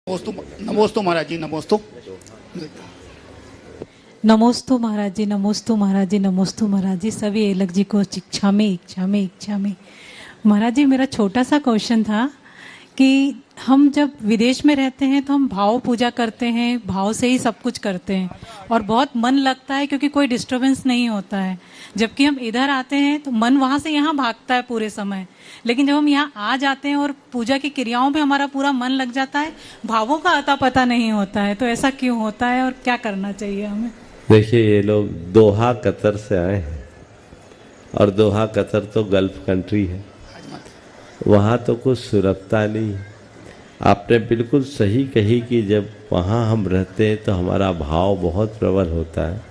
नमोस्तु महाराज जी, नमोस्तु। नमोस्तु महाराज जी, नमोस्तु महाराज जी, नमोस्तु महाराज जी। सभी अलग जी को इच्छा में महाराज जी, मेरा छोटा सा क्वेश्चन था कि हम जब विदेश में रहते हैं तो हम भाव पूजा करते हैं, भाव से ही सब कुछ करते हैं और बहुत मन लगता है क्योंकि कोई डिस्टरबेंस नहीं होता है। जबकि हम इधर आते हैं तो मन वहाँ से यहाँ भागता है पूरे समय, लेकिन जब हम यहाँ आ जाते हैं और पूजा की क्रियाओं पे हमारा पूरा मन लग जाता है, भावों का अता पता नहीं होता है। तो ऐसा क्यों होता है और क्या करना चाहिए हमें? देखिए, ये लोग दोहा कतर से आए हैं और दोहा कतर तो गल्फ कंट्री है, वहाँ तो कुछ सुरक्षता नहीं है। आपने बिल्कुल सही कही कि जब वहाँ हम रहते हैं तो हमारा भाव बहुत प्रबल होता है।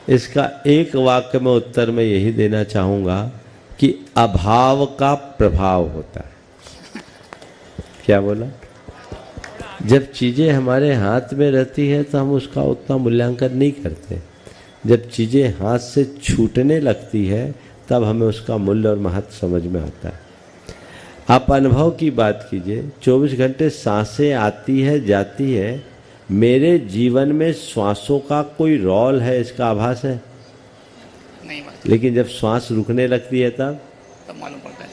इसका एक वाक्य में उत्तर मैं यही देना चाहूँगा कि अभाव का प्रभाव होता है। क्या बोला? जब चीज़ें हमारे हाथ में रहती है तो हम उसका उतना मूल्यांकन नहीं करते। जब चीज़ें हाथ से छूटने लगती है तब हमें उसका मूल्य और महत्व समझ में आता है। आप अनुभव की बात कीजिए, 24 घंटे सांसें आती है जाती है, मेरे जीवन में श्वासों का कोई रोल है इसका आभास है नहीं, लेकिन जब श्वास रुकने लगती है तब मालूम पड़ता है,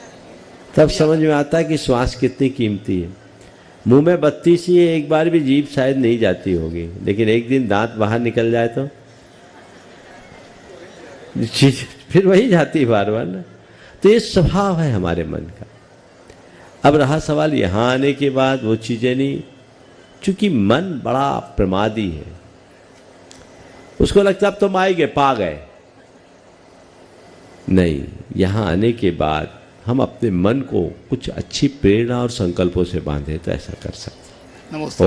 तब समझ में आता है कि श्वास कितनी कीमती है। मुंह में बत्ती सी है, एक बार भी जीभ शायद नहीं जाती होगी, लेकिन एक दिन दांत बाहर निकल जाए तो चीज फिर वही जाती है बार बार ना। तो ये स्वभाव है हमारे मन का। अब रहा सवाल यहाँ आने के बाद वो चीजें नहीं, चूंकि मन बड़ा प्रमादी है, उसको लगता अब तुम आएंगे पा गए। नहीं, यहाँ आने के बाद हम अपने मन को कुछ अच्छी प्रेरणा और संकल्पों से बांधे तो ऐसा कर सकते। नमस्ते।